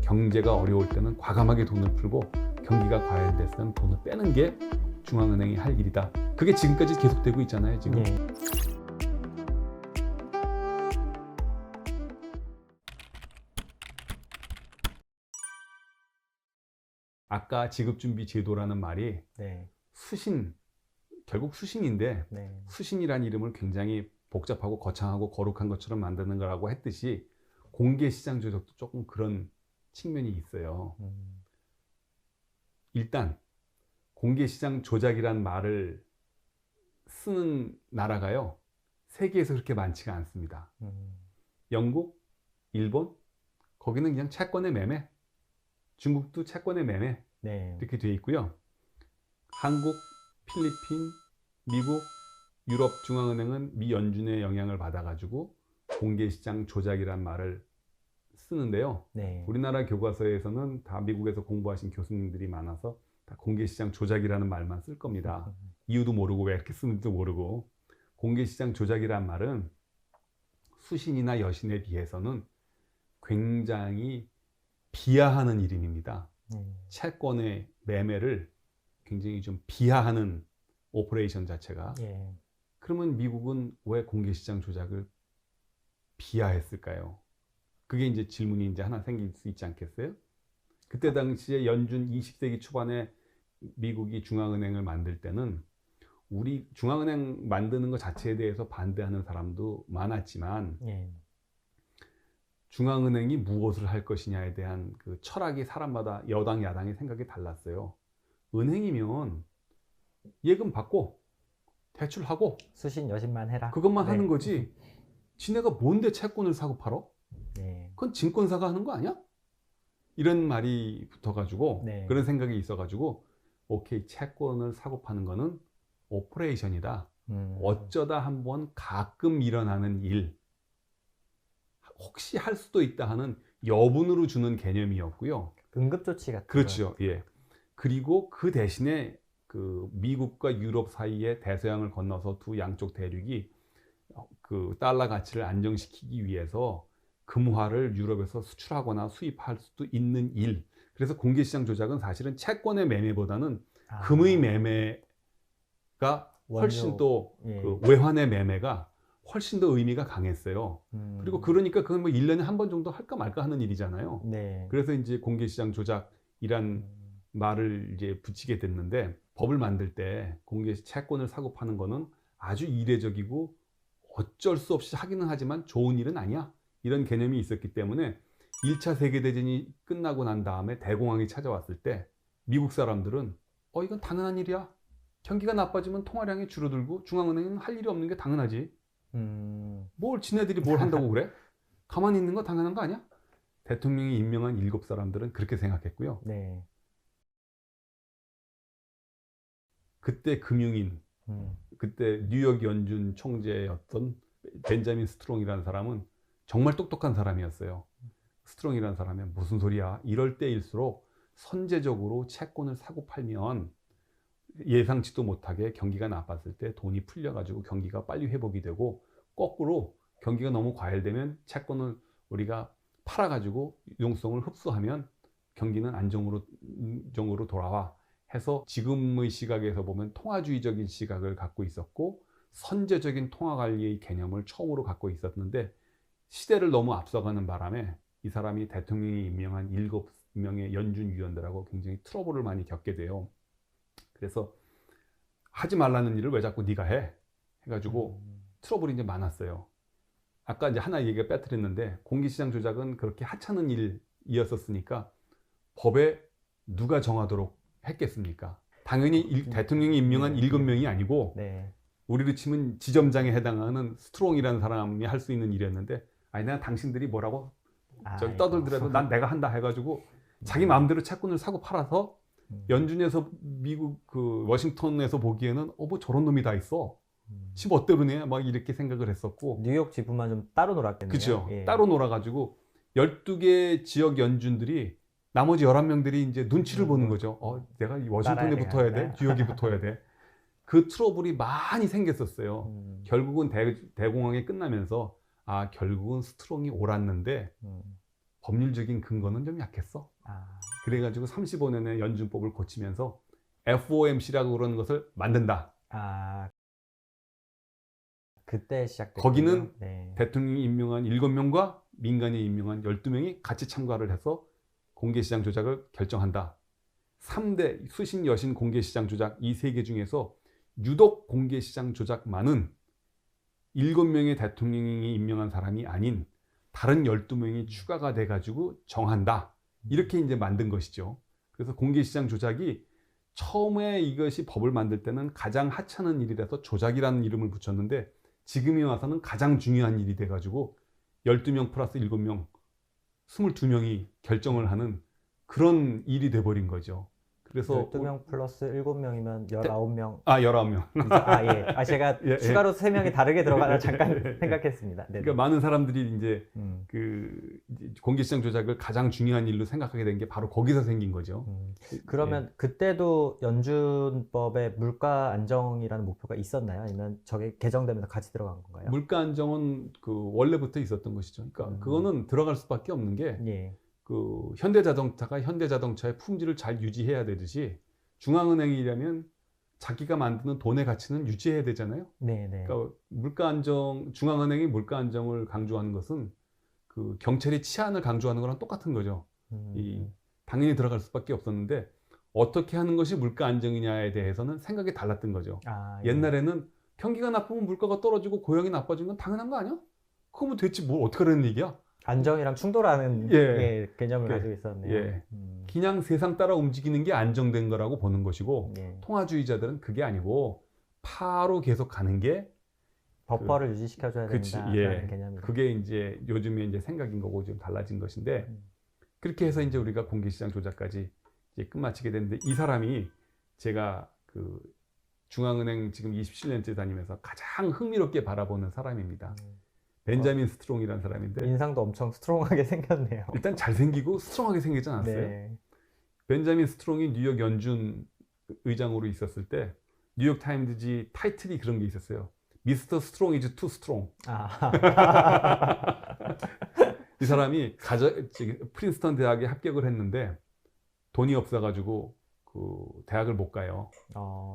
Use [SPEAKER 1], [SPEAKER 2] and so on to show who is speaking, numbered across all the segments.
[SPEAKER 1] 경제가 어려울 때는 과감하게 돈을 풀고 경기가 과열됐을 때는 돈을 빼는 게 중앙은행이 할 일이다. 그게 지금까지 계속되고 있잖아요. 지금.
[SPEAKER 2] 네.
[SPEAKER 1] 아까 지급준비제도라는 말이
[SPEAKER 2] 네.
[SPEAKER 1] 수신, 결국 수신인데
[SPEAKER 2] 네.
[SPEAKER 1] 수신이라는 이름을 굉장히 복잡하고 거창하고 거룩한 것처럼 만드는 거라고 했듯이 공개시장 조작도 조금 그런 측면이 있어요. 일단 공개시장 조작이란 말을 쓰는 나라가요, 세계에서 그렇게 많지가 않습니다. 영국, 일본, 거기는 그냥 채권의 매매, 중국도 채권의 매매,
[SPEAKER 2] 네.
[SPEAKER 1] 이렇게 되어 있고요. 한국, 필리핀, 미국, 유럽 중앙은행은 미 연준의 영향을 받아가지고 공개시장 조작이란 말을 쓰는데요.
[SPEAKER 2] 네.
[SPEAKER 1] 우리나라 교과서에서는 다 미국에서 공부하신 교수님들이 많아서 다 공개시장 조작이라는 말만 쓸 겁니다. 이유도 모르고 왜 이렇게 쓰는지도 모르고. 공개시장 조작이란 말은 수신이나 여신에 비해서는 굉장히 비하하는 이름입니다. 채권의 매매를 굉장히 좀 비하하는 오퍼레이션 자체가.
[SPEAKER 2] 예.
[SPEAKER 1] 그러면 미국은 왜 공개시장 조작을 비하했을까요? 그게 이제 질문이 이제 하나 생길 수 있지 않겠어요? 그때 당시에 연준 20세기 초반에 미국이 중앙은행을 만들 때는 우리 중앙은행 만드는 것 자체에 대해서 반대하는 사람도 많았지만
[SPEAKER 2] 예.
[SPEAKER 1] 중앙은행이 무엇을 할 것이냐에 대한 그 철학이 사람마다 여당 야당의 생각이 달랐어요. 은행이면 예금 받고 대출하고
[SPEAKER 2] 수신 여신만 해라.
[SPEAKER 1] 그것만
[SPEAKER 2] 네.
[SPEAKER 1] 하는 거지. 지네가 뭔데 채권을 사고 팔어?
[SPEAKER 2] 네.
[SPEAKER 1] 그건 증권사가 하는 거 아니야? 이런 말이 붙어가지고
[SPEAKER 2] 네.
[SPEAKER 1] 그런 생각이 있어가지고 오케이, 채권을 사고 파는 거는 오퍼레이션이다. 어쩌다 한번 가끔 일어나는 일, 혹시 할 수도 있다 하는 여분으로 주는 개념이었고요.
[SPEAKER 2] 응급조치 같은
[SPEAKER 1] 그렇죠. 예. 그리고 그 대신에 그 미국과 유럽 사이에 대서양을 건너서 두 양쪽 대륙이 그 달러 가치를 안정시키기 위해서 금화를 유럽에서 수출하거나 수입할 수도 있는 일. 그래서 공개시장 조작은 사실은 채권의 매매보다는 금의 매매가 훨씬 또
[SPEAKER 2] 예.
[SPEAKER 1] 그 외환의 매매가 훨씬 더 의미가 강했어요. 그리고 그러니까 그건 뭐 1년에 한 번 정도 할까 말까 하는 일이잖아요.
[SPEAKER 2] 네.
[SPEAKER 1] 그래서 이제 공개시장 조작이란 말을 이제 붙이게 됐는데, 법을 만들 때 채권을 사고 파는 거는 아주 이례적이고 어쩔 수 없이 하기는 하지만 좋은 일은 아니야, 이런 개념이 있었기 때문에 1차 세계대전이 끝나고 난 다음에 대공황이 찾아왔을 때 미국 사람들은 이건 당연한 일이야. 경기가 나빠지면 통화량이 줄어들고 중앙은행은 할 일이 없는 게 당연하지. 뭘 지네들이 뭘 한다고 그래? 가만히 있는 거 당연한 거 아니야? 대통령이 임명한 7사람들은 그렇게 생각했고요.
[SPEAKER 2] 네.
[SPEAKER 1] 그때 금융인, 그때 뉴욕 연준 총재였던 벤자민 스트롱이라는 사람은 정말 똑똑한 사람이었어요. 스트롱이라는 사람이 무슨 소리야, 이럴 때일수록 선제적으로 채권을 사고 팔면 예상치도 못하게 경기가 나빴을 때 돈이 풀려가지고 경기가 빨리 회복이 되고, 거꾸로 경기가 너무 과열되면 채권을 우리가 팔아가지고 유동성을 흡수하면 경기는 안정으로 돌아와 해서, 지금의 시각에서 보면 통화주의적인 시각을 갖고 있었고 선제적인 통화관리의 개념을 처음으로 갖고 있었는데, 시대를 너무 앞서가는 바람에 이 사람이 대통령이 임명한 7명의 연준 위원들하고 굉장히 트러블을 많이 겪게 돼요. 그래서 하지 말라는 일을 왜 자꾸 네가 해? 해가지고 트러블이 이제 많았어요. 아까 이제 하나 얘기가 빼뜨렸는데, 공개시장 조작은 그렇게 하찮은 일이었었으니까 법에 누가 정하도록 했겠습니까? 당연히 대통령이 임명한 7명이 아니고
[SPEAKER 2] 네.
[SPEAKER 1] 우리로 치면 지점장에 해당하는 스트롱이라는 사람이 할 수 있는 일이었는데, 아니 내가 당신들이 뭐라고 저기 떠들더라도 난 내가 한다 해가지고 자기 마음대로 채권을 사고 팔아서 연준에서 미국 그 워싱턴에서 보기에는 뭐 저런 놈이 다 있어, 지 멋대로네, 막 이렇게 생각을 했었고.
[SPEAKER 2] 뉴욕 지부만 좀 따로 놀았겠네요.
[SPEAKER 1] 그죠.
[SPEAKER 2] 예.
[SPEAKER 1] 따로 놀아가지고 12개 지역 연준들이, 나머지 11명들이 이제 눈치를 보는 거죠. 내가 워싱턴에 붙어야 돼, 뉴욕에 붙어야 돼. 그 트러블이 많이 생겼었어요. 결국은 대공황이 끝나면서 결국은 스트롱이 옳았는데 법률적인 근거는 좀 약했어.
[SPEAKER 2] 아,
[SPEAKER 1] 그래가지고 35년에 연준법을 고치면서 FOMC라고 그러는 것을 만든다.
[SPEAKER 2] 아, 그때 시작됐군요.
[SPEAKER 1] 거기는
[SPEAKER 2] 네.
[SPEAKER 1] 대통령이 임명한 7명과 민간이 임명한 12명이 같이 참가를 해서 공개시장 조작을 결정한다. 3대 수신 여신 공개시장 조작 이 3개 중에서 유독 공개시장 조작만은 7명의 대통령이 임명한 사람이 아닌 다른 12명이 추가가 돼가지고 정한다. 이렇게 이제 만든 것이죠. 그래서 공개시장 조작이 처음에 이것이 법을 만들 때는 가장 하찮은 일이라서 조작이라는 이름을 붙였는데 지금에 와서는 가장 중요한 일이 돼가지고 12명 플러스 7명, 22명이 결정을 하는 그런 일이 돼버린 거죠. 그래서
[SPEAKER 2] 12명 플러스 7명이면 19명.
[SPEAKER 1] 19명.
[SPEAKER 2] 아, 예. 아, 제가
[SPEAKER 1] 예, 예.
[SPEAKER 2] 추가로 3명이 다르게 들어가나 잠깐
[SPEAKER 1] 예.
[SPEAKER 2] 생각했습니다. 네.
[SPEAKER 1] 그러니까 많은 사람들이 이제
[SPEAKER 2] 음.
[SPEAKER 1] 이제 공개시장 조작을 가장 중요한 일로 생각하게 된 게 바로 거기서 생긴 거죠.
[SPEAKER 2] 그러면 그때도 연준법에 물가 안정이라는 목표가 있었나요? 아니면 저게 개정되면서 같이 들어간 건가요?
[SPEAKER 1] 물가 안정은 그 원래부터 있었던 것이죠. 그러니까 그거는 들어갈 수밖에 없는 게
[SPEAKER 2] 예.
[SPEAKER 1] 그 현대자동차가 현대자동차의 품질을 잘 유지해야 되듯이 중앙은행이라면 자기가 만드는 돈의 가치는 유지해야 되잖아요.
[SPEAKER 2] 네, 네.
[SPEAKER 1] 그러니까 물가 안정, 중앙은행이 물가 안정을 강조하는 것은 그 경찰이 치안을 강조하는 거랑 똑같은 거죠. 당연히 들어갈 수밖에 없었는데 어떻게 하는 것이 물가 안정이냐에 대해서는 생각이 달랐던 거죠.
[SPEAKER 2] 아, 예.
[SPEAKER 1] 옛날에는 경기가 나쁘면 물가가 떨어지고 고용이 나빠지는 건 당연한 거 아니야? 그러면 대체 뭘 어떻게 하라는 얘기야?
[SPEAKER 2] 안정이랑 충돌하는
[SPEAKER 1] 예.
[SPEAKER 2] 예, 개념을
[SPEAKER 1] 예.
[SPEAKER 2] 가지고 있었네요.
[SPEAKER 1] 예. 그냥 세상 따라 움직이는 게 안정된 거라고 보는 것이고
[SPEAKER 2] 예.
[SPEAKER 1] 통화주의자들은 그게 아니고 파로 계속 가는 게
[SPEAKER 2] 버퍼를 유지시켜줘야
[SPEAKER 1] 그치,
[SPEAKER 2] 된다라는
[SPEAKER 1] 예.
[SPEAKER 2] 개념이죠.
[SPEAKER 1] 그게 이제 요즘에 이제 생각인 거고 좀 달라진 것인데 그렇게 해서 이제 우리가 공개시장 조작까지 이제 끝마치게 됐는데 이 사람이 제가 그 중앙은행 지금 27년째 다니면서 가장 흥미롭게 바라보는 사람입니다. 벤자민 스트롱이라는 사람인데
[SPEAKER 2] 인상도 엄청 스트롱하게 생겼네요.
[SPEAKER 1] 일단 잘생기고 스트롱하게 생기지 않았어요?
[SPEAKER 2] 네.
[SPEAKER 1] 벤자민 스트롱이 뉴욕 연준 의장으로 있었을 때 뉴욕 타임즈 타이틀이 그런 게 있었어요. 미스터 스트롱 이즈 투 스트롱.
[SPEAKER 2] 아.
[SPEAKER 1] 이 사람이 프린스턴 대학에 합격을 했는데 돈이 없어가지고 그 대학을 못 가요.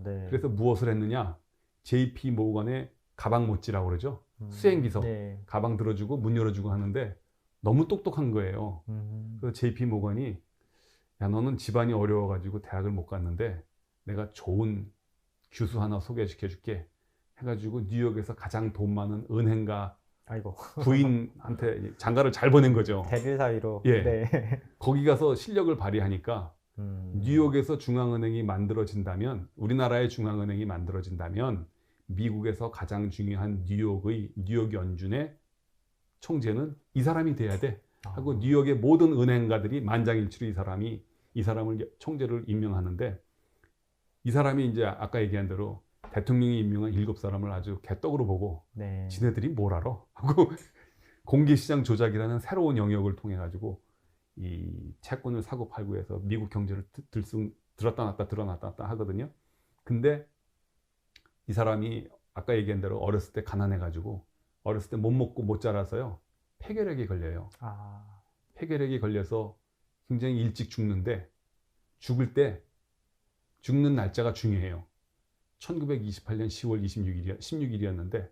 [SPEAKER 2] 네.
[SPEAKER 1] 그래서 무엇을 했느냐? JP 모건의 가방 못지라고 그러죠. 수행비서.
[SPEAKER 2] 네.
[SPEAKER 1] 가방 들어주고 문 열어주고 하는데 너무 똑똑한 거예요. 그래서 JP 모건이 야 너는 집안이 어려워가지고 대학을 못 갔는데 내가 좋은 교수 하나 소개시켜 줄게 해가지고 뉴욕에서 가장 돈 많은 은행가
[SPEAKER 2] 아이고.
[SPEAKER 1] 부인한테 장가를 잘 보낸 거죠.
[SPEAKER 2] 대빌 사이로.
[SPEAKER 1] 예.
[SPEAKER 2] 네.
[SPEAKER 1] 거기 가서 실력을 발휘하니까 뉴욕에서 중앙은행이 만들어진다면 우리나라의 중앙은행이 만들어진다면 미국에서 가장 중요한 뉴욕 연준의 총재는 이 사람이 돼야 돼 하고 뉴욕의 모든 은행가들이 만장일치로 이 사람을 총재를 임명하는데 이 사람이 이제 아까 얘기한 대로 대통령이 임명한 7사람을 아주 개떡으로 보고
[SPEAKER 2] 네.
[SPEAKER 1] 지네들이 뭘 알아? 하고 공개시장 조작이라는 새로운 영역을 통해 가지고 이 채권을 사고 팔고 해서 미국 경제를 들었다 놨다 하거든요. 근데 이 사람이 아까 얘기한 대로 어렸을 때 가난해가지고 어렸을 때 못 먹고 못 자라서요. 폐결핵에 걸려요. 폐결핵이 걸려서 굉장히 일찍 죽는데 죽을 때 죽는 날짜가 중요해요. 1928년 10월 16일이었는데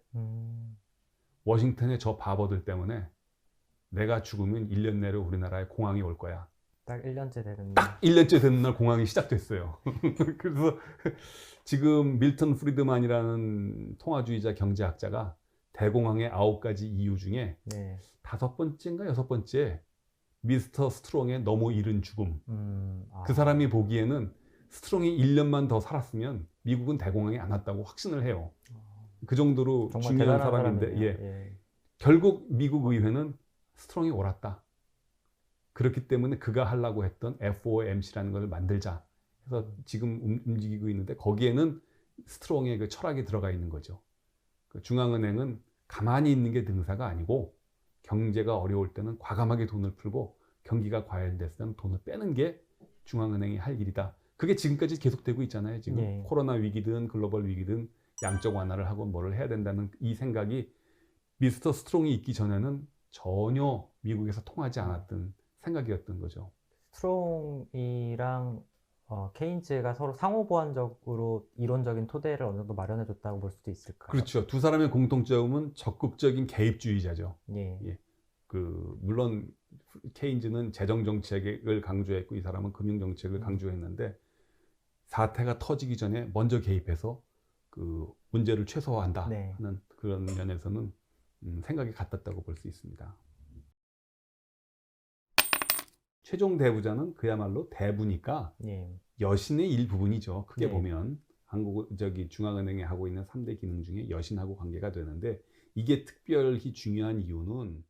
[SPEAKER 1] 워싱턴의 저 바보들 때문에 내가 죽으면 1년 내로 우리나라에 공황이 올 거야.
[SPEAKER 2] 딱 1년째 되는
[SPEAKER 1] 딱 1년째 되는 날 공황이 시작됐어요. 그래서 지금 밀턴 프리드만이라는 통화주의자 경제학자가 대공황의 9가지 이유 중에
[SPEAKER 2] 네.
[SPEAKER 1] 5번째인가 6번째 미스터 스트롱의 너무 이른 죽음.
[SPEAKER 2] 아.
[SPEAKER 1] 그 사람이 보기에는 스트롱이 1년만 더 살았으면 미국은 대공황이 안 왔다고 확신을 해요. 그 정도로
[SPEAKER 2] 정말
[SPEAKER 1] 중요한
[SPEAKER 2] 대단한
[SPEAKER 1] 사람인데
[SPEAKER 2] 사람이네요.
[SPEAKER 1] 예.
[SPEAKER 2] 예.
[SPEAKER 1] 결국 미국 의회는 스트롱이 옳았다. 그렇기 때문에 그가 하려고 했던 FOMC라는 걸 만들자. 그래서 지금 움직이고 있는데 거기에는 스트롱의 그 철학이 들어가 있는 거죠. 그 중앙은행은 가만히 있는 게 능사가 아니고 경제가 어려울 때는 과감하게 돈을 풀고 경기가 과열됐을 때는 돈을 빼는 게 중앙은행이 할 일이다. 그게 지금까지 계속되고 있잖아요. 지금
[SPEAKER 2] 예.
[SPEAKER 1] 코로나 위기든 글로벌 위기든 양적 완화를 하고 뭐를 해야 된다는 이 생각이 미스터 스트롱이 있기 전에는 전혀 미국에서 통하지 않았던 생각이었던 거죠.
[SPEAKER 2] 스트롱이랑 케인즈가 서로 상호 보완적으로 이론적인 토대를 어느 정도 마련해 줬다고 볼 수도 있을까요?
[SPEAKER 1] 그렇죠. 두 사람의 공통점은 적극적인 개입주의자죠.
[SPEAKER 2] 예.
[SPEAKER 1] 예. 물론 케인즈는 재정 정책을 강조했고 이 사람은 금융 정책을 강조했는데 사태가 터지기 전에 먼저 개입해서 그 문제를 최소화한다
[SPEAKER 2] 네.
[SPEAKER 1] 하는 그런 면에서는 생각이 같았다고 볼 수 있습니다. 최종 대부자는 그야말로 대부니까
[SPEAKER 2] 예.
[SPEAKER 1] 여신의 일부분이죠. 크게
[SPEAKER 2] 네.
[SPEAKER 1] 보면 중앙은행이 하고 있는 3대 기능 중에 여신하고 관계가 되는데 이게 특별히 중요한 이유는